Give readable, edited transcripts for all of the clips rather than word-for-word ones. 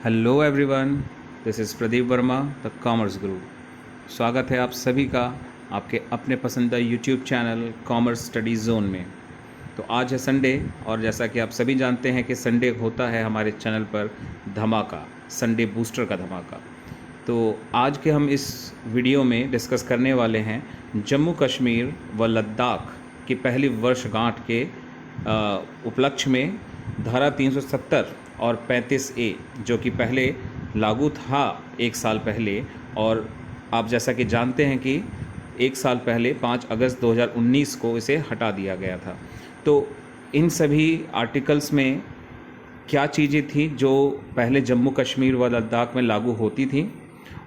Hello everyone, this is Pradeep Verma the commerce गुरु। स्वागत है आप सभी का आपके अपने पसंदीदा YouTube channel commerce study zone में। तो आज है संडे और जैसा कि आप सभी जानते हैं कि संडे होता है हमारे चैनल पर धमाका, संडे बूस्टर का धमाका। तो आज के हम इस वीडियो में डिस्कस करने वाले हैं जम्मू कश्मीर व लद्दाख की पहली वर्षगांठ के उपलक्ष्य में धारा 370 और 35A जो कि पहले लागू था 1 साल पहले, और आप जैसा कि जानते हैं कि 1 साल पहले 5 अगस्त 2019 को इसे हटा दिया गया था। तो इन सभी आर्टिकल्स में क्या चीज़ें थी जो पहले जम्मू कश्मीर व लद्दाख में लागू होती थी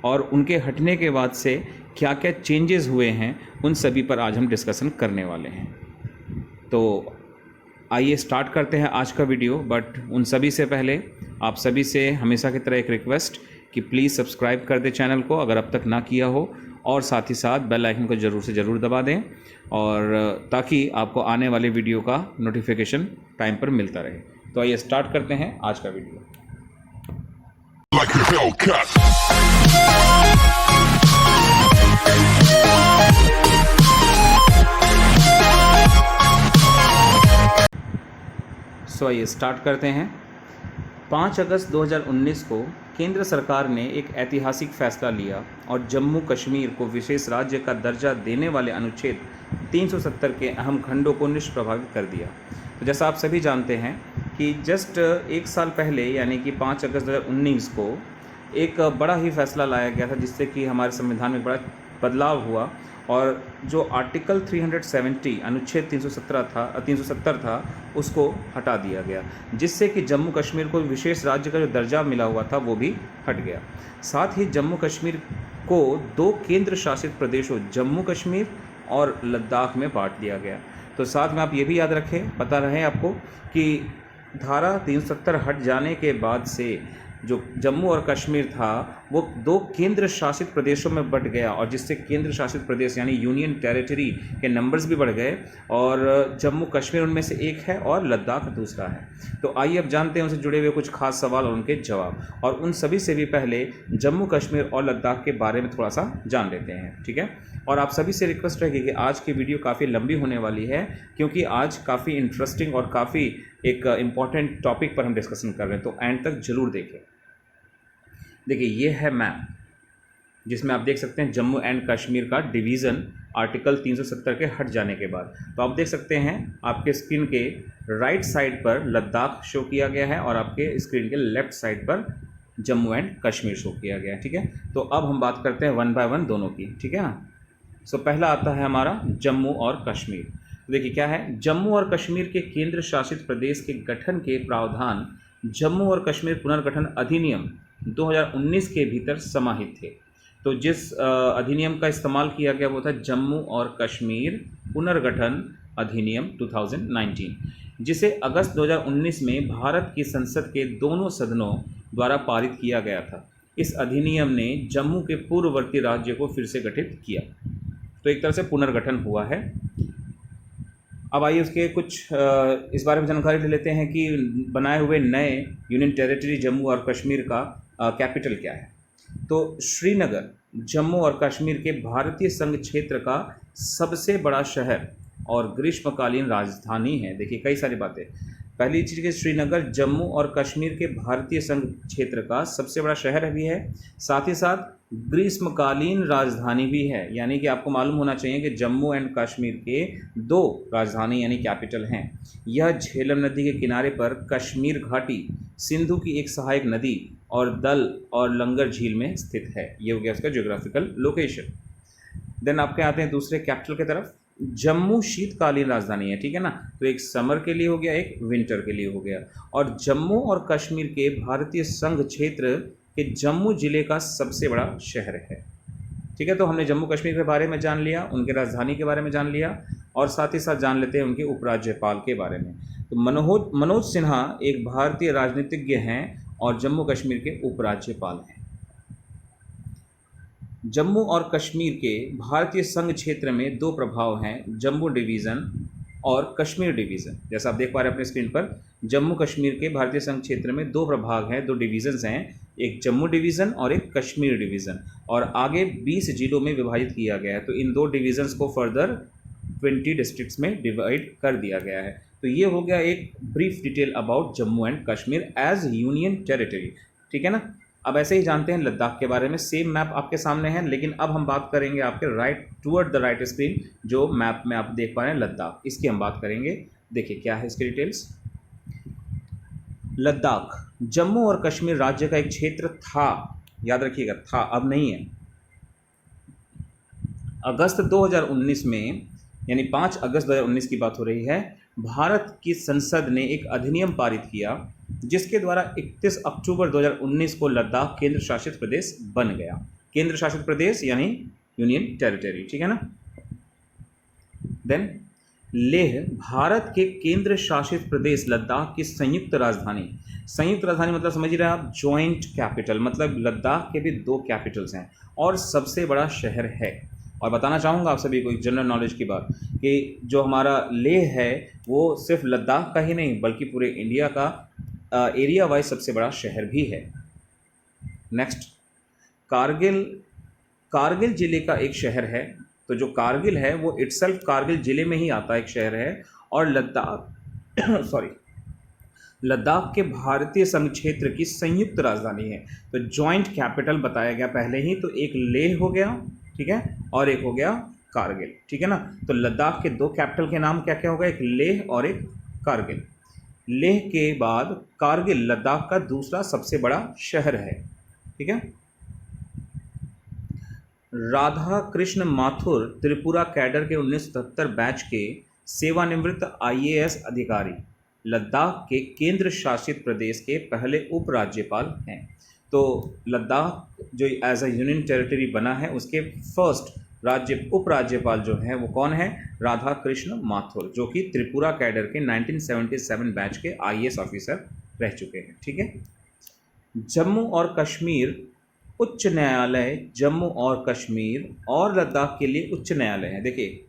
और उनके हटने के बाद से क्या क्या चेंजेस हुए हैं, उन सभी पर आज हम डिस्कशन करने वाले हैं। तो आइए स्टार्ट करते हैं आज का वीडियो। बट उन सभी से पहले आप सभी से हमेशा की तरह एक रिक्वेस्ट कि प्लीज़ सब्सक्राइब कर दें चैनल को अगर अब तक ना किया हो, और साथ ही साथ बेल आइकन को ज़रूर से ज़रूर दबा दें, और ताकि आपको आने वाले वीडियो का नोटिफिकेशन टाइम पर मिलता रहे। तो आइए स्टार्ट करते हैं आज का वीडियो। आइए स्टार्ट करते हैं। 5 अगस्त 2019 को केंद्र सरकार ने एक ऐतिहासिक फैसला लिया और जम्मू कश्मीर को विशेष राज्य का दर्जा देने वाले अनुच्छेद 370 के अहम खंडों को निष्प्रभावित कर दिया। तो जैसा आप सभी जानते हैं कि जस्ट 1 साल पहले यानी कि 5 अगस्त 2019 को एक बड़ा ही फैसला लाया गया था, जिससे कि हमारे संविधान में बड़ा बदलाव हुआ और जो आर्टिकल 370 अनुच्छेद 370 था उसको हटा दिया गया, जिससे कि जम्मू कश्मीर को विशेष राज्य का जो दर्जा मिला हुआ था वो भी हट गया। साथ ही जम्मू कश्मीर को 2 केंद्र शासित प्रदेशों जम्मू कश्मीर और लद्दाख में बांट दिया गया। तो साथ में आप ये भी याद रखें, पता रहे आपको कि धारा 370 हट जाने के बाद से जो जम्मू और कश्मीर था वो 2 केंद्र शासित प्रदेशों में बंट गया, और जिससे केंद्र शासित प्रदेश यानी यूनियन टेरिटरी के नंबर्स भी बढ़ गए, और जम्मू कश्मीर उनमें से एक है और लद्दाख दूसरा है। तो आइए अब जानते हैं उनसे जुड़े हुए कुछ खास सवाल और उनके जवाब, और उन सभी से भी पहले जम्मू कश्मीर और लद्दाख के बारे में थोड़ा सा जान लेते हैं, ठीक है। और आप सभी से रिक्वेस्ट रहेगी कि आज की वीडियो काफ़ी लंबी होने वाली है, क्योंकि आज काफ़ी इंटरेस्टिंग और काफ़ी एक इम्पॉर्टेंट टॉपिक पर हम डिस्कशन कर रहे हैं, तो एंड तक जरूर देखें। देखिए, ये है मैप जिसमें आप देख सकते हैं जम्मू एंड कश्मीर का डिवीज़न आर्टिकल 370 के हट जाने के बाद। तो आप देख सकते हैं आपके स्क्रीन के राइट साइड पर लद्दाख शो किया गया है और आपके स्क्रीन के लेफ्ट साइड पर जम्मू एंड कश्मीर शो किया गया है, ठीक है। तो अब हम बात करते हैं 1 बाय 1 दोनों की, ठीक है ना। पहला आता है हमारा जम्मू और कश्मीर। तो देखिए क्या है, जम्मू और कश्मीर के केंद्र शासित प्रदेश के गठन के प्रावधान जम्मू और कश्मीर पुनर्गठन अधिनियम 2019 के भीतर समाहित थे। तो जिस अधिनियम का इस्तेमाल किया गया वो था जम्मू और कश्मीर पुनर्गठन अधिनियम 2019, जिसे अगस्त 2019 में भारत की संसद के दोनों सदनों द्वारा पारित किया गया था। इस अधिनियम ने जम्मू के पूर्ववर्ती राज्य को फिर से गठित किया, तो एक तरह से पुनर्गठन हुआ है। अब आइए उसके कुछ इस बारे में जानकारी ले लेते हैं कि बनाए हुए नए यूनियन टेरिटरी जम्मू और कश्मीर का कैपिटल क्या है। तो श्रीनगर जम्मू और कश्मीर के भारतीय संघ क्षेत्र का सबसे बड़ा शहर और ग्रीष्मकालीन राजधानी है। देखिए कई सारी बातें। पहली चीज़ कि श्रीनगर जम्मू और कश्मीर के भारतीय संघ क्षेत्र का सबसे बड़ा शहर भी है, साथ ही साथ ग्रीष्मकालीन राजधानी भी है। यानी कि आपको मालूम होना चाहिए कि जम्मू एंड कश्मीर के 2 राजधानी यानी कैपिटल हैं। यह झेलम नदी के किनारे पर कश्मीर घाटी, सिंधु की एक सहायक नदी और दल और लंगर झील में स्थित है। ये हो गया उसका ज्योग्राफिकल लोकेशन। देन आपके आते हैं दूसरे कैपिटल की तरफ। जम्मू शीतकालीन राजधानी है, ठीक है ना। तो एक समर के लिए हो गया, एक विंटर के लिए हो गया। और जम्मू और कश्मीर के भारतीय संघ क्षेत्र के जम्मू जिले का सबसे बड़ा शहर है, ठीक है। तो हमने जम्मू कश्मीर के बारे में जान लिया, उनके राजधानी के बारे में जान लिया, और साथ ही साथ जान लेते हैं उनके उपराज्यपाल के बारे में। तो मनोज सिन्हा एक भारतीय राजनीतिज्ञ हैं और जम्मू कश्मीर के उपराज्यपाल हैं। जम्मू और कश्मीर के भारतीय संघ क्षेत्र में 2 प्रभाग हैं, जम्मू डिवीज़न और कश्मीर डिवीज़न। जैसा आप देख पा रहे हैं अपने स्क्रीन पर, जम्मू कश्मीर के भारतीय संघ क्षेत्र में 2 प्रभाग हैं, 2 डिवीज़न्स हैं, एक जम्मू डिवीज़न और एक कश्मीर डिवीज़न, और आगे 20 जिलों में विभाजित किया गया है। तो इन दो डिवीज़न्स को फर्दर 20 डिस्ट्रिक्ट्स में डिवाइड कर दिया गया है। तो ये हो गया एक brief detail about Jammu and Kashmir as union territory, ठीक है ना। अब ऐसे ही जानते हैं लद्दाख के बारे में। सेम मैप आपके सामने है, लेकिन अब हम बात करेंगे आपके right toward the right screen, जो मैप में आप देख पा रहे हैं लद्दाख, इसकी हम बात करेंगे। देखिए क्या है इसकी डिटेल्स। लद्दाख जम्मू और कश्मीर राज्य का एक क्षेत्र था, याद रखिएगा था, अब नहीं है। अगस्त 2019 में, यानी 5 अगस्त 2019 की बात हो रही है, भारत की संसद ने एक अधिनियम पारित किया जिसके द्वारा 31 अक्टूबर 2019 को लद्दाख केंद्र शासित प्रदेश बन गया। केंद्र शासित प्रदेश यानी यूनियन टेरिटरी, ठीक है ना। देन लेह भारत के केंद्र शासित प्रदेश लद्दाख की संयुक्त राजधानी। संयुक्त राजधानी मतलब समझ रहे हैं आप, जॉइंट कैपिटल, मतलब लद्दाख के भी 2 कैपिटल्स हैं और सबसे बड़ा शहर है। और बताना चाहूँगा आप सभी को एक जनरल नॉलेज की बात, कि जो हमारा लेह है वो सिर्फ लद्दाख का ही नहीं बल्कि पूरे इंडिया का एरिया वाइज सबसे बड़ा शहर भी है। नेक्स्ट, कारगिल कारगिल जिले का एक शहर है। तो जो कारगिल है वो इटसेल्फ कारगिल जिले में ही आता एक शहर है, और लद्दाख सॉरी लद्दाख के भारतीय संघ क्षेत्र की संयुक्त राजधानी है। तो जॉइंट कैपिटल बताया गया पहले ही, तो एक लेह हो गया, ठीक है, और एक हो गया कारगिल, ठीक है ना। तो लद्दाख के 2 कैपिटल के नाम क्या क्या होगा, एक लेह और एक कारगिल। लेह के बाद कारगिल लद्दाख का दूसरा सबसे बड़ा शहर है, ठीक है। राधा कृष्ण माथुर त्रिपुरा कैडर के 1977 बैच के सेवानिवृत्त आईएएस अधिकारी लद्दाख के केंद्र शासित प्रदेश के पहले उपराज्यपाल हैं। तो लद्दाख जो एज अ यूनियन टेरिटरी बना है उसके फर्स्ट उपराज्यपाल जो हैं वो कौन है, राधा कृष्ण माथुर, जो कि त्रिपुरा कैडर के 1977 बैच के आईएएस ऑफिसर रह चुके हैं, ठीक है। जम्मू और कश्मीर उच्च न्यायालय जम्मू और कश्मीर और लद्दाख के लिए उच्च न्यायालय है। देखिए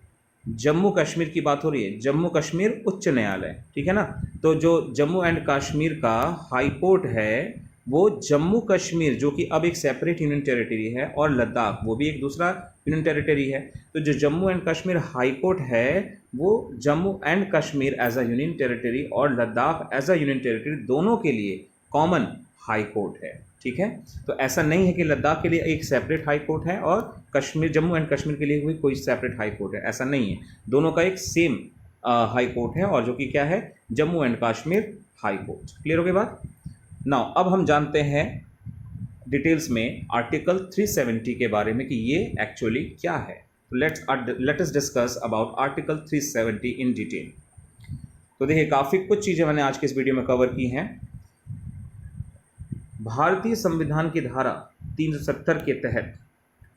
जम्मू कश्मीर की बात हो रही है, जम्मू कश्मीर उच्च न्यायालय, ठीक है ना। तो जो जम्मू एंड कश्मीर का हाई कोर्ट है वो जम्मू कश्मीर, जो कि अब एक सेपरेट यूनियन टेरिटरी है, और लद्दाख वो भी एक दूसरा यूनियन टेरिटरी है। तो जो Jammu and Kashmir high court है वो Jammu and Kashmir as a union territory और Ladakh as a union territory दोनों के लिए कॉमन हाई कोर्ट है, ठीक है। तो ऐसा नहीं है कि लद्दाख के लिए एक सेपरेट हाई कोर्ट है और कश्मीर जम्मू एंड कश्मीर के लिए भी कोई सेपरेट हाई कोर्ट है, ऐसा नहीं है। दोनों का एक सेम हाई कोर्ट है, और जो कि क्या है, Jammu and Kashmir high court. Clear हो गई बात। नाउ अब हम जानते हैं डिटेल्स में आर्टिकल 370 के बारे में कि ये एक्चुअली क्या है। तो let us discuss about article 370 in detail. तो देखिए काफ़ी कुछ चीज़ें मैंने आज के इस वीडियो में कवर की हैं। भारतीय संविधान की धारा 370 के तहत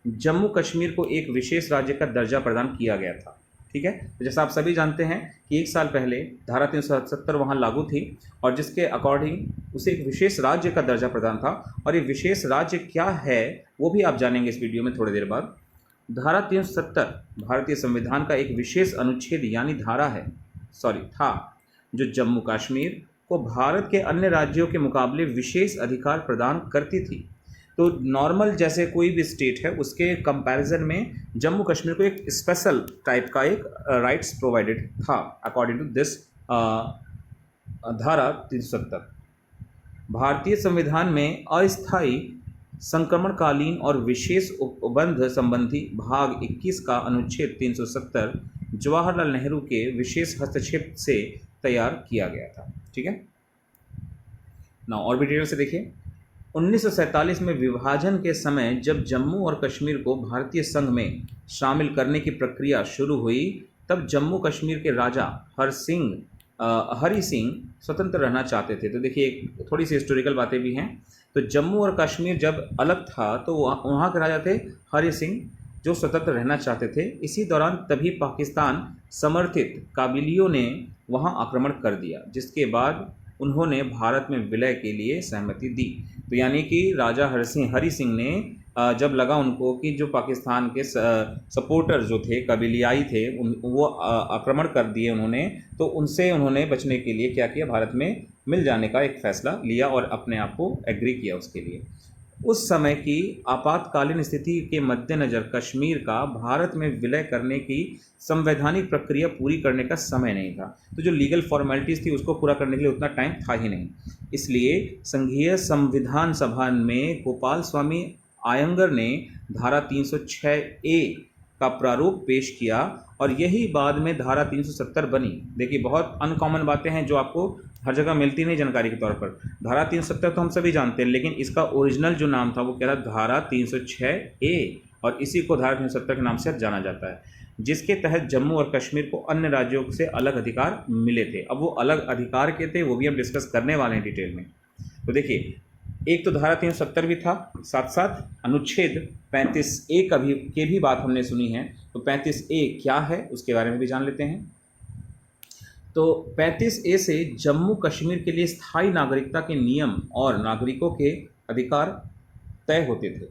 जम्मू कश्मीर को एक विशेष राज्य का दर्जा प्रदान किया गया था, ठीक है। तो जैसा आप सभी जानते हैं कि 1 साल पहले धारा 370 वहाँ लागू थी, और जिसके अकॉर्डिंग उसे एक विशेष राज्य का दर्जा प्रदान था। और ये विशेष राज्य क्या है वो भी आप जानेंगे इस वीडियो में थोड़ी देर बाद। धारा 370 भारतीय संविधान का एक विशेष अनुच्छेद यानी धारा है, था, जो जम्मू कश्मीर को भारत के अन्य राज्यों के मुकाबले विशेष अधिकार प्रदान करती थी। तो नॉर्मल जैसे कोई भी स्टेट है उसके कंपैरिजन में जम्मू कश्मीर को एक स्पेशल टाइप का एक राइट्स प्रोवाइडेड था अकॉर्डिंग टू दिस धारा 370। भारतीय संविधान में अस्थायी संक्रमणकालीन और विशेष उपबंध संबंधी भाग 21 का अनुच्छेद 370 जवाहरलाल नेहरू के विशेष हस्तक्षेप से तैयार किया गया था, ठीक है ना। और भी डिटेल से देखिए, 1947 में विभाजन के समय जब जम्मू और कश्मीर को भारतीय संघ में शामिल करने की प्रक्रिया शुरू हुई, तब जम्मू कश्मीर के राजा हरि सिंह स्वतंत्र रहना चाहते थे। तो देखिए थोड़ी सी हिस्टोरिकल बातें भी हैं। तो जम्मू और कश्मीर जब अलग था तो वहाँ के राजा थे हरि सिंह, जो स्वतंत्र रहना चाहते थे। इसी दौरान तभी पाकिस्तान समर्थित काबिलियों ने वहाँ आक्रमण कर दिया, जिसके बाद उन्होंने भारत में विलय के लिए सहमति दी। तो यानी कि राजा हरि सिंह ने जब लगा उनको कि जो पाकिस्तान के सपोर्टर जो थे, कबीलियाई थे, वो आक्रमण कर दिए उन्होंने, तो उनसे उन्होंने बचने के लिए क्या किया, भारत में मिल जाने का एक फैसला लिया और अपने आप को एग्री किया उसके लिए। उस समय की आपातकालीन स्थिति के मद्देनज़र कश्मीर का भारत में विलय करने की संवैधानिक प्रक्रिया पूरी करने का समय नहीं था। तो जो लीगल फॉर्मेलिटीज़ थी उसको पूरा करने के लिए उतना टाइम था ही नहीं। इसलिए संघीय संविधान सभा में गोपाल स्वामी आयंगर ने धारा 306A का प्रारूप पेश किया और यही बाद में धारा 370 बनी। देखिए, बहुत अनकॉमन बातें हैं जो आपको हर जगह मिलती नहीं जानकारी के तौर पर। धारा 370 तो हम सभी जानते हैं, लेकिन इसका ओरिजिनल जो नाम था वो क्या था? धारा 306A, और इसी को धारा 370 के नाम से जाना जाता है, जिसके तहत जम्मू और कश्मीर को अन्य राज्यों से अलग अधिकार मिले थे। अब वो अलग अधिकार के थे, वो भी हम डिस्कस करने वाले हैं डिटेल में। तो देखिए, एक तो धारा 370 भी था, साथ साथ अनुच्छेद 35A की भी बात हमने सुनी है। तो 35A क्या है उसके बारे में भी जान लेते हैं। तो 35A से जम्मू कश्मीर के लिए स्थायी नागरिकता के नियम और नागरिकों के अधिकार तय होते थे।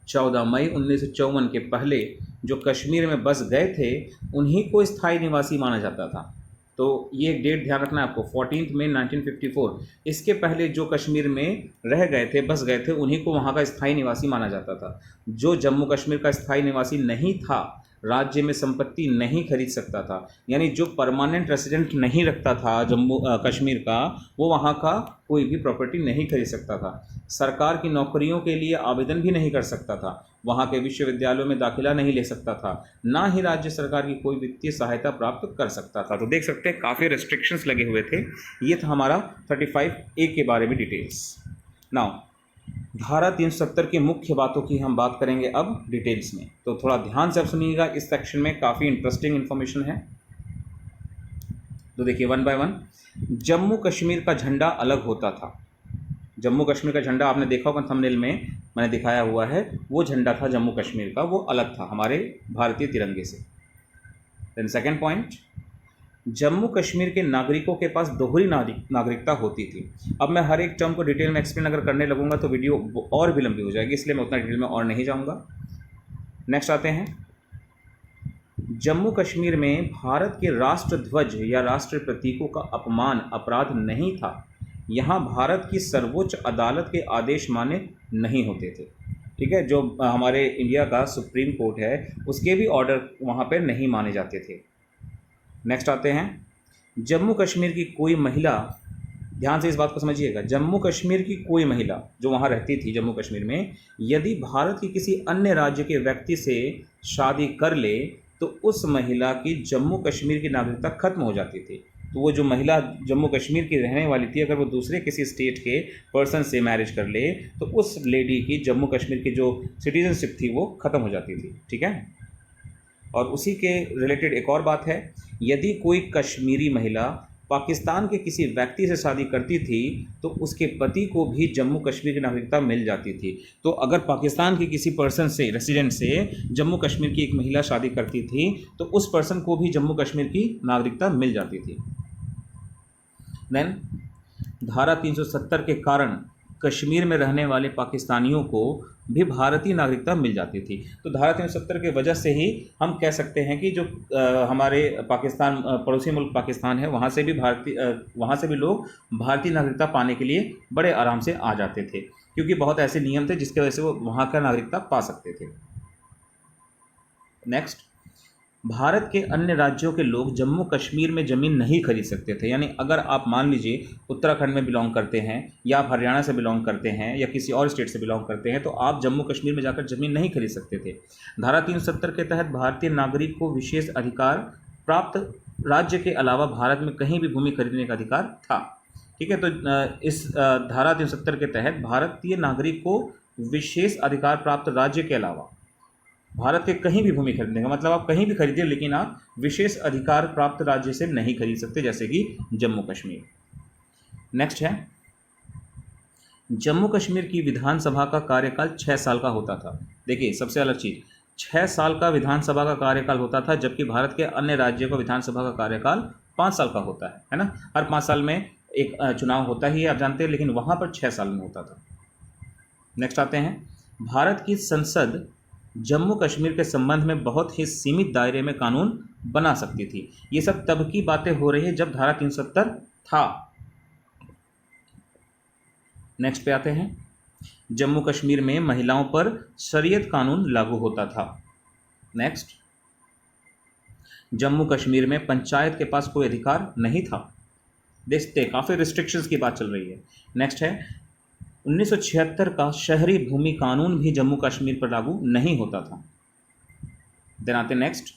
14 मई 1954 के पहले जो कश्मीर में बस गए थे उन्हीं को स्थायी निवासी माना जाता था। तो ये एक डेट ध्यान रखना है आपको, 14 मई 1954। इसके पहले जो कश्मीर में रह गए थे, बस गए थे, उन्हीं को वहाँ का स्थायी निवासी माना जाता था। जो जम्मू कश्मीर का स्थायी निवासी नहीं था, राज्य में संपत्ति नहीं खरीद सकता था, यानी जो परमानेंट रेसिडेंट नहीं रखता था जम्मू कश्मीर का, वो वहाँ का कोई भी प्रॉपर्टी नहीं खरीद सकता था। सरकार की नौकरियों के लिए आवेदन भी नहीं कर सकता था, वहाँ के विश्वविद्यालयों में दाखिला नहीं ले सकता था, ना ही राज्य सरकार की कोई वित्तीय सहायता प्राप्त कर सकता था। तो देख सकते हैं काफ़ी रेस्ट्रिक्शंस लगे हुए थे। ये था हमारा 35A के बारे में डिटेल्स। नाउ धारा 370 की मुख्य बातों की हम बात करेंगे अब डिटेल्स में, तो थोड़ा ध्यान से आप सुनिएगा, इस सेक्शन में काफ़ी इंटरेस्टिंग इन्फॉर्मेशन है। तो देखिए, one by one. Jammu Kashmir का झंडा अलग होता था। जम्मू कश्मीर का झंडा आपने देखा होगा, थंबनेल में मैंने दिखाया हुआ है, वो झंडा था जम्मू कश्मीर का, वो अलग था हमारे भारतीय तिरंगे से। Then second point, Jammu Kashmir के नागरिकों के पास दोहरी नागरिकता होती थी। अब मैं हर एक टर्म को डिटेल में एक्सप्लेन अगर करने लगूंगा तो वीडियो और भी लंबी हो जाएगी, इसलिए मैं उतना डिटेल में और नहीं जाऊंगा। नेक्स्ट आते हैं, जम्मू कश्मीर में भारत के राष्ट्र ध्वज या राष्ट्र प्रतीकों का अपमान अपराध नहीं था। यहाँ भारत की सर्वोच्च अदालत के आदेश मान्य नहीं होते थे। ठीक है, जो हमारे इंडिया का सुप्रीम कोर्ट है उसके भी ऑर्डर वहाँ पर नहीं माने जाते थे। नेक्स्ट आते हैं, जम्मू कश्मीर की कोई महिला, ध्यान से इस बात को समझिएगा, जम्मू कश्मीर की कोई महिला जो वहाँ रहती थी जम्मू कश्मीर में, यदि भारत के किसी अन्य राज्य के व्यक्ति से शादी कर ले तो उस महिला की जम्मू कश्मीर की नागरिकता खत्म हो जाती थी। तो वो जो महिला जम्मू कश्मीर की रहने वाली थी, अगर वो दूसरे किसी स्टेट के पर्सन से मैरिज कर ले तो उस लेडी की जम्मू कश्मीर की जो सिटीजनशिप थी वो ख़त्म हो जाती थी। ठीक है, और उसी के रिलेटेड एक और बात है, यदि कोई कश्मीरी महिला पाकिस्तान के किसी व्यक्ति से शादी करती थी तो उसके पति को भी जम्मू कश्मीर की नागरिकता मिल जाती थी। तो अगर पाकिस्तान के किसी पर्सन से, रेसिडेंट से जम्मू कश्मीर की एक महिला शादी करती थी तो उस पर्सन को भी जम्मू कश्मीर की नागरिकता मिल जाती थी। देन धारा 370 के कारण कश्मीर में रहने वाले पाकिस्तानियों को भी भारतीय नागरिकता मिल जाती थी। तो धारा 370 की वजह से ही हम कह सकते हैं कि जो हमारे पाकिस्तान, पड़ोसी मुल्क पाकिस्तान है, वहाँ से भी लोग भारतीय नागरिकता पाने के लिए बड़े आराम से आ जाते थे, क्योंकि बहुत ऐसे नियम थे जिसकी वजह से वो वहाँ का नागरिकता पा सकते थे। नेक्स्ट, भारत के अन्य राज्यों के लोग जम्मू कश्मीर में ज़मीन नहीं खरीद सकते थे। यानी अगर आप मान लीजिए उत्तराखंड में बिलोंग करते हैं या आप हरियाणा से बिलोंग करते हैं या किसी और स्टेट से बिलोंग करते हैं तो आप जम्मू कश्मीर में जाकर ज़मीन नहीं खरीद सकते थे। धारा 370 के तहत भारतीय नागरिक को विशेष अधिकार प्राप्त राज्य के अलावा भारत में कहीं भी भूमि खरीदने का अधिकार था। ठीक है, तो इस धारा 370 के तहत भारतीय नागरिक को विशेष अधिकार प्राप्त राज्य के अलावा भारत के कहीं भी भूमि खरीदने का मतलब आप कहीं भी खरीदिए, लेकिन आप विशेष अधिकार प्राप्त राज्य से नहीं खरीद सकते, जैसे कि जम्मू कश्मीर। नेक्स्ट है, जम्मू कश्मीर की विधानसभा का कार्यकाल 6 साल का होता था। देखिए, सबसे अलग चीज़, 6 साल का विधानसभा का कार्यकाल होता था, जबकि भारत के अन्य राज्यों का विधानसभा का कार्यकाल 5 साल का होता है ना। हर 5 साल में एक चुनाव होता ही है, आप जानते हैं, लेकिन वहाँ पर 6 साल में होता था। नेक्स्ट आते हैं, भारत की संसद जम्मू कश्मीर के संबंध में बहुत ही सीमित दायरे में कानून बना सकती थी। ये सब तब की बातें हो रही है जब धारा 370 था। नेक्स्ट पे आते हैं। जम्मू कश्मीर में महिलाओं पर शरीयत कानून लागू होता था। नेक्स्ट, जम्मू कश्मीर में पंचायत के पास कोई अधिकार नहीं था। देखते काफ़ी रिस्ट्रिक्शंस की बात चल रही है। नेक्स्ट है 1976 का शहरी भूमि कानून भी जम्मू कश्मीर पर लागू नहीं होता था। देन आते नेक्स्ट,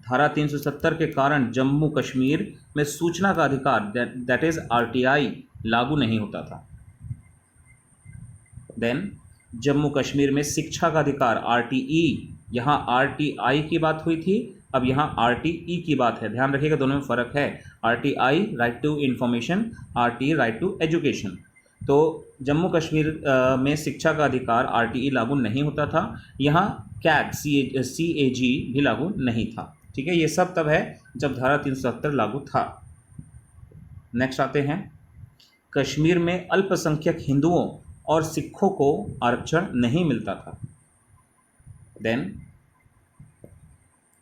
धारा 370 के कारण जम्मू कश्मीर में सूचना का अधिकार दैट इज आरटीआई लागू नहीं होता था। देन जम्मू कश्मीर में शिक्षा का अधिकार आरटीई, यहाँ आरटीआई की बात हुई थी, अब यहाँ आरटीई की बात है। ध्यान रखिएगा दोनों में फ़र्क है। RTI right to information, RTE right to education. तो जम्मू कश्मीर में शिक्षा का अधिकार आरटीई लागू नहीं होता था। यहाँ कैग सीएजी भी लागू नहीं था। ठीक है, ये सब तब है जब धारा 370 लागू था। नेक्स्ट आते हैं, कश्मीर में अल्पसंख्यक हिंदुओं और सिखों को आरक्षण नहीं मिलता था। देन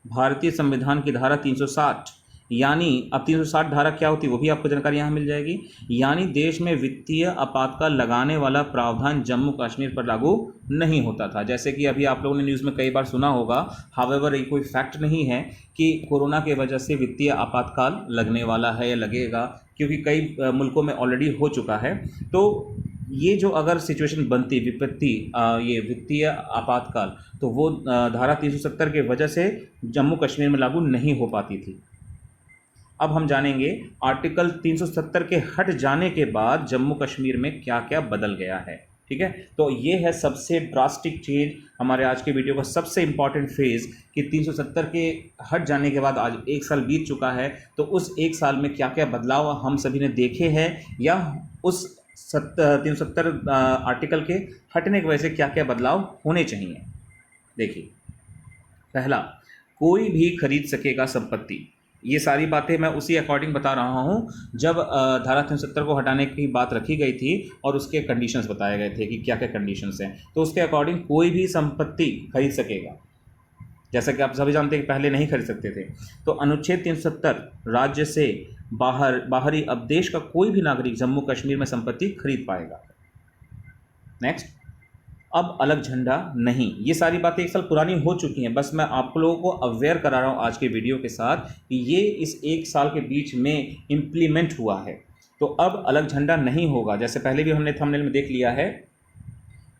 भारतीय संविधान की धारा 360, यानी अब 360 धारा क्या होती है वो भी आपको जानकारी यहाँ मिल जाएगी। यानी देश में वित्तीय आपातकाल लगाने वाला प्रावधान जम्मू कश्मीर पर लागू नहीं होता था। जैसे कि अभी आप लोगों ने न्यूज़ में कई बार सुना होगा, हावेवर ये कोई फैक्ट नहीं है कि कोरोना के वजह से वित्तीय आपातकाल लगने वाला है या लगेगा, क्योंकि कई मुल्कों में ऑलरेडी हो चुका है। तो ये जो अगर सिचुएशन बनती विपत्ति ये वित्तीय आपातकाल, तो वो धारा 370 के वजह से जम्मू कश्मीर में लागू नहीं हो पाती थी। अब हम जानेंगे आर्टिकल 370 के हट जाने के बाद जम्मू कश्मीर में क्या क्या बदल गया है। ठीक है, तो ये है सबसे ड्रास्टिक चेंज, हमारे आज के वीडियो का सबसे इम्पॉर्टेंट फेज़ कि 370 के हट जाने के बाद आज 1 साल बीत चुका है। तो उस 1 साल में क्या क्या बदलाव हम सभी ने देखे हैं, या उस 370 आर्टिकल के हटने की वजह से क्या क्या बदलाव होने चाहिए। देखिए, पहला, कोई भी खरीद सकेगा संपत्ति। ये सारी बातें मैं उसी अकॉर्डिंग बता रहा हूँ जब धारा 370 को हटाने की बात रखी गई थी और उसके कंडीशंस बताए गए थे कि क्या क्या कंडीशंस हैं। तो उसके अकॉर्डिंग कोई भी संपत्ति खरीद सकेगा, जैसा कि आप सभी जानते हैं कि पहले नहीं खरीद सकते थे। तो अनुच्छेद 370 राज्य से बाहरी अब देश का कोई भी नागरिक जम्मू कश्मीर में संपत्ति खरीद पाएगा। नेक्स्ट, अब अलग झंडा नहीं। ये सारी बातें 1 साल पुरानी हो चुकी हैं, बस मैं आप लोगों को अवेयर करा रहा हूँ आज के वीडियो के साथ कि ये इस 1 साल के बीच में इम्प्लीमेंट हुआ है। तो अब अलग झंडा नहीं होगा। जैसे पहले भी हमने थंबनेल में देख लिया है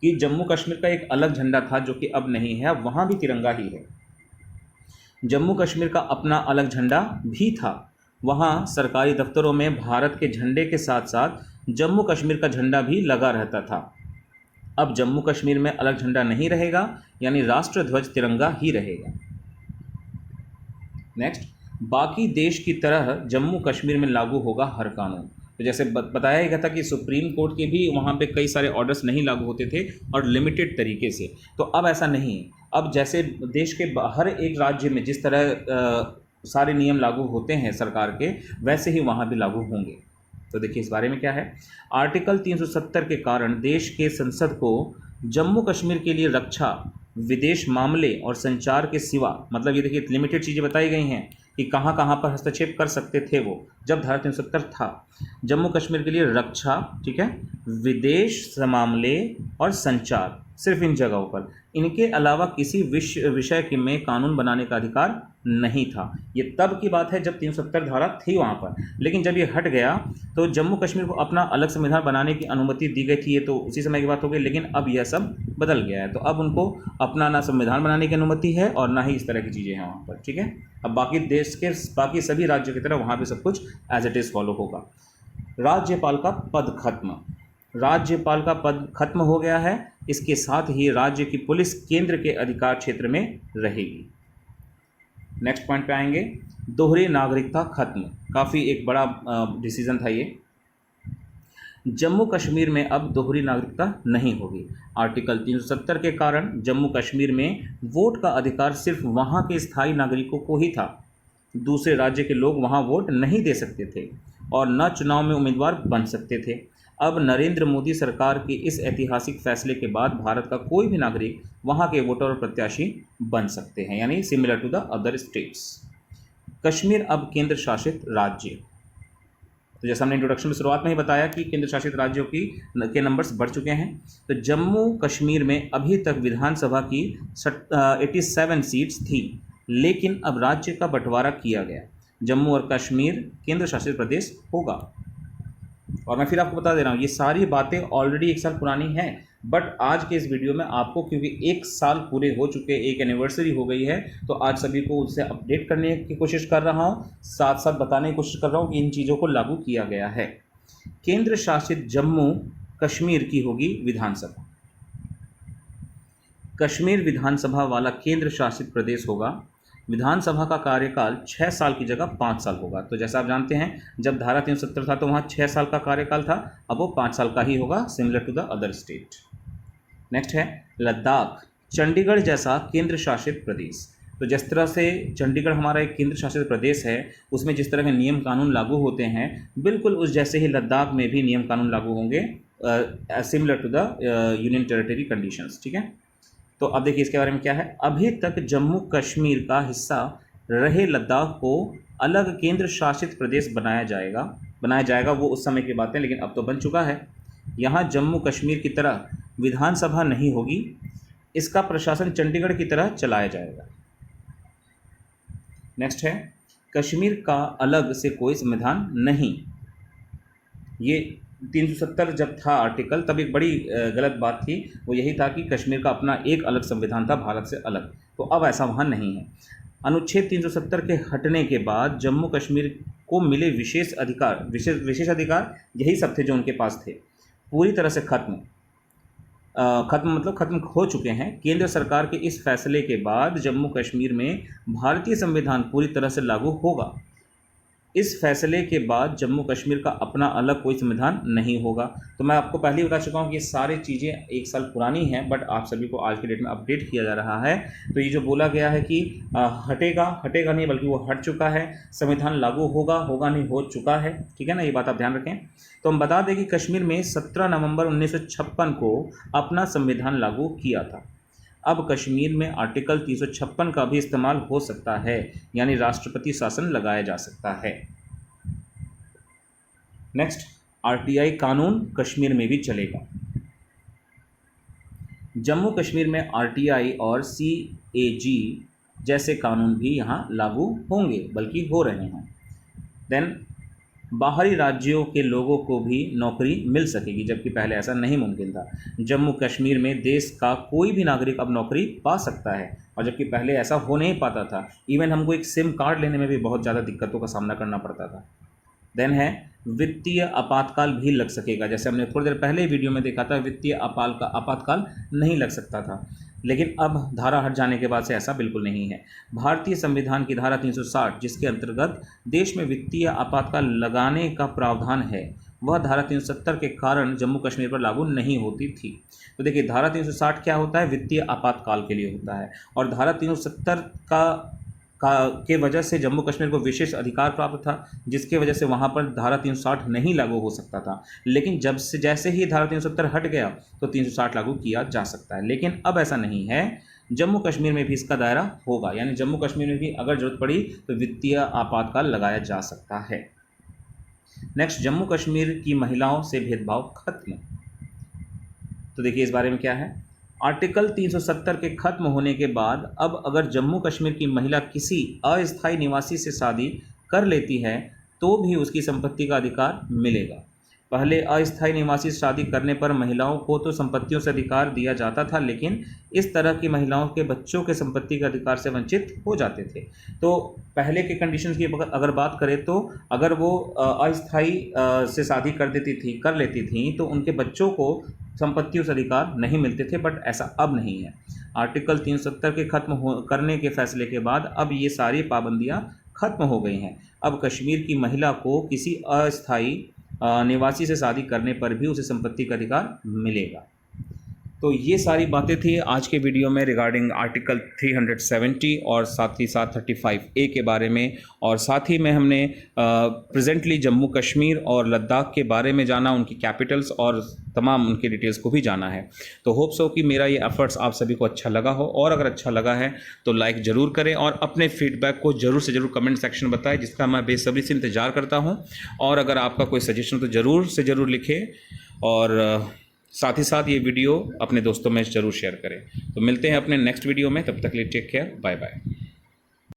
कि जम्मू कश्मीर का एक अलग झंडा था जो कि अब नहीं है, अब वहाँ भी तिरंगा ही है। जम्मू कश्मीर का अपना अलग झंडा भी था, वहाँ सरकारी दफ्तरों में भारत के झंडे के साथ साथ जम्मू कश्मीर का झंडा भी लगा रहता था। अब जम्मू कश्मीर में अलग झंडा नहीं रहेगा, यानी राष्ट्र ध्वज तिरंगा ही रहेगा। नेक्स्ट, बाकी देश की तरह जम्मू कश्मीर में लागू होगा हर कानून। तो जैसे बताया गया था कि सुप्रीम कोर्ट के भी वहाँ पे कई सारे ऑर्डर्स नहीं लागू होते थे और लिमिटेड तरीके से, तो अब ऐसा नहीं है। अब जैसे देश के हर एक राज्य में जिस तरह सारे नियम लागू होते हैं सरकार के, वैसे ही वहाँ भी लागू होंगे। तो देखिए इस बारे में क्या है। आर्टिकल 370 के कारण देश के संसद को जम्मू कश्मीर के लिए रक्षा, विदेश मामले और संचार के सिवा, मतलब ये देखिए लिमिटेड चीज़ें बताई गई हैं कि कहाँ कहाँ पर हस्तक्षेप कर सकते थे वो जब धारा 370 था। जम्मू कश्मीर के लिए रक्षा, ठीक है, विदेश मामले और संचार, सिर्फ इन जगहों पर। इनके अलावा किसी विषय के में कानून बनाने का अधिकार नहीं था। ये तब की बात है जब 370 धारा थी वहाँ पर, लेकिन जब ये हट गया तो जम्मू कश्मीर को अपना अलग संविधान बनाने की अनुमति दी गई थी। ये तो उसी समय की बात हो गई, लेकिन अब यह सब बदल गया है। तो अब उनको अपना ना संविधान बनाने की अनुमति है और ना ही इस तरह की चीज़ें हैं वहाँ पर। ठीक है, अब बाकी देश के बाकी सभी राज्यों की तरह वहाँ पर सब कुछ एज इट इज़ फॉलो होगा। राज्यपाल का पद खत्म। राज्यपाल का पद खत्म हो गया है। इसके साथ ही राज्य की पुलिस केंद्र के अधिकार क्षेत्र में रहेगी। नेक्स्ट पॉइंट पे आएंगे, दोहरी नागरिकता खत्म। काफ़ी एक बड़ा डिसीजन था ये। जम्मू कश्मीर में अब दोहरी नागरिकता नहीं होगी। आर्टिकल 370 के कारण जम्मू कश्मीर में वोट का अधिकार सिर्फ वहाँ के स्थायी नागरिकों को ही था। दूसरे राज्य के लोग वहाँ वोट नहीं दे सकते थे और न चुनाव में उम्मीदवार बन सकते थे। अब नरेंद्र मोदी सरकार के इस ऐतिहासिक फैसले के बाद भारत का कोई भी नागरिक वहाँ के वोटर और प्रत्याशी बन सकते हैं, यानी similar to the other states. Kashmir अब केंद्र शासित राज्य। तो जैसा हमने इंट्रोडक्शन में शुरुआत में ही बताया कि केंद्र शासित राज्यों के नंबर्स बढ़ चुके हैं। तो जम्मू कश्मीर में अभी तक विधानसभा की 87 सीट्स थी, लेकिन अब राज्य का बंटवारा किया गया। जम्मू और कश्मीर केंद्र शासित प्रदेश होगा। और मैं फिर आपको बता दे रहा हूँ, ये सारी बातें ऑलरेडी 1 साल पुरानी हैं, बट आज के इस वीडियो में आपको, क्योंकि 1 साल पूरे हो चुके, एक एनिवर्सरी हो गई है, तो आज सभी को उससे अपडेट करने की कोशिश कर रहा हूँ, साथ साथ बताने की कोशिश कर रहा हूँ कि इन चीज़ों को लागू किया गया है। केंद्र शासित जम्मू कश्मीर की होगी विधानसभा। कश्मीर विधानसभा वाला केंद्र शासित प्रदेश होगा। विधानसभा का कार्यकाल 6 साल की जगह 5 साल होगा। तो जैसा आप जानते हैं, जब धारा 370 था तो वहाँ 6 साल का कार्यकाल था, अब वो 5 साल का ही होगा, similar to the other state. Next है लद्दाख, चंडीगढ़ जैसा केंद्र शासित प्रदेश। तो जिस तरह से चंडीगढ़ हमारा एक केंद्र शासित प्रदेश है, उसमें जिस तरह के नियम कानून लागू होते हैं, बिल्कुल उस जैसे ही लद्दाख में भी नियम कानून लागू होंगे, similar to the union territory conditions. ठीक है, तो अब देखिए इसके बारे में क्या है। अभी तक जम्मू कश्मीर का हिस्सा रहे लद्दाख को अलग केंद्र शासित प्रदेश बनाया जाएगा, वो उस समय की बात है, लेकिन अब तो बन चुका है। यहाँ जम्मू कश्मीर की तरह विधानसभा नहीं होगी, इसका प्रशासन चंडीगढ़ की तरह चलाया जाएगा। नेक्स्ट है कश्मीर का अलग से कोई संविधान नहीं। ये 370 जब था आर्टिकल, तब एक बड़ी गलत बात थी, वो यही था कि कश्मीर का अपना एक अलग संविधान था भारत से अलग, तो अब ऐसा वहाँ नहीं है। अनुच्छेद 370 के हटने के बाद जम्मू कश्मीर को मिले विशेष अधिकार यही सब थे जो उनके पास थे, पूरी तरह से खत्म मतलब खत्म हो चुके हैं। केंद्र सरकार के इस फैसले के बाद जम्मू कश्मीर में भारतीय संविधान पूरी तरह से लागू होगा। इस फैसले के बाद जम्मू कश्मीर का अपना अलग कोई संविधान नहीं होगा। तो मैं आपको पहले ही बता चुका हूँ कि ये सारी चीज़ें 1 साल पुरानी हैं, बट आप सभी को आज के डेट में अपडेट किया जा रहा है। तो ये जो बोला गया है कि हटेगा नहीं, बल्कि वो हट चुका है, संविधान लागू होगा नहीं, हो चुका है। ठीक है ना, ये बात आप ध्यान रखें। तो हम बता दें कि कश्मीर में 17 नवंबर 1956 को अपना संविधान लागू किया था। अब कश्मीर में आर्टिकल 356 का भी इस्तेमाल हो सकता है, यानी राष्ट्रपति शासन लगाया जा सकता है। नेक्स्ट, आरटीआई कानून कश्मीर में भी चलेगा। जम्मू कश्मीर में आरटीआई और सीएजी जैसे कानून भी यहाँ लागू होंगे, बल्कि हो रहे हैं। देन बाहरी राज्यों के लोगों को भी नौकरी मिल सकेगी, जबकि पहले ऐसा नहीं मुमकिन था। जम्मू कश्मीर में देश का कोई भी नागरिक अब नौकरी पा सकता है, और जबकि पहले ऐसा हो नहीं पाता था। इवन हमको एक सिम कार्ड लेने में भी बहुत ज़्यादा दिक्कतों का सामना करना पड़ता था। देन है वित्तीय आपातकाल भी लग सकेगा। जैसे हमने थोड़ी देर पहले वीडियो में देखा था, वित्तीय आपातकाल नहीं लग सकता था, लेकिन अब धारा हट जाने के बाद से ऐसा बिल्कुल नहीं है। भारतीय संविधान की धारा 360, जिसके अंतर्गत देश में वित्तीय आपातकाल लगाने का प्रावधान है, वह धारा 370 के कारण जम्मू कश्मीर पर लागू नहीं होती थी। तो देखिए, धारा 360 क्या होता है, वित्तीय आपातकाल के लिए होता है, और धारा 370 के वजह से जम्मू कश्मीर को विशेष अधिकार प्राप्त था, जिसके वजह से वहाँ पर धारा 360 नहीं लागू हो सकता था। लेकिन जैसे ही धारा 370 हट गया तो 360 लागू किया जा सकता है, लेकिन अब ऐसा नहीं है। जम्मू कश्मीर में भी इसका दायरा होगा, यानी जम्मू कश्मीर में भी अगर जरूरत पड़ी तो वित्तीय आपातकाल लगाया जा सकता है। नेक्स्ट, जम्मू कश्मीर की महिलाओं से भेदभाव खत्म। तो देखिए इस बारे में क्या है। आर्टिकल 370 के खत्म होने के बाद अब अगर जम्मू कश्मीर की महिला किसी अस्थायी निवासी से शादी कर लेती है तो भी उसकी संपत्ति का अधिकार मिलेगा। पहले अस्थायी निवासी से शादी करने पर महिलाओं को तो संपत्तियों से अधिकार दिया जाता था, लेकिन इस तरह की महिलाओं के बच्चों के संपत्ति के अधिकार से वंचित हो जाते थे। तो पहले के कंडीशंस की अगर बात करें तो अगर वो अस्थायी से शादी कर लेती थी तो उनके बच्चों को संपत्तियों से अधिकार नहीं मिलते थे, बट ऐसा अब नहीं है। आर्टिकल 370 के करने के फैसले के बाद अब ये सारी पाबंदियां खत्म हो गई हैं। अब कश्मीर की महिला को किसी अस्थायी निवासी से शादी करने पर भी उसे संपत्ति का अधिकार मिलेगा। तो ये सारी बातें थी आज के वीडियो में रिगार्डिंग आर्टिकल 370 और साथ ही साथ 35A के बारे में, और साथ ही में हमने प्रेजेंटली जम्मू कश्मीर और लद्दाख के बारे में जाना, उनकी कैपिटल्स और तमाम उनके डिटेल्स को भी जाना है। तो होप सो कि मेरा ये एफर्ट्स आप सभी को अच्छा लगा हो, और अगर अच्छा लगा है तो लाइक ज़रूर करें और अपने फीडबैक को ज़रूर से ज़रूर कमेंट सेक्शन में बताएं, जिसका मैं बेसब्री से इंतज़ार करता हूँ। और अगर आपका कोई सजेशन तो ज़रूर से ज़रूर लिखें, और साथ ही साथ ये वीडियो अपने दोस्तों में ज़रूर शेयर करें। तो मिलते हैं अपने नेक्स्ट वीडियो में, तब तक के लिए टेक केयर, बाय बाय।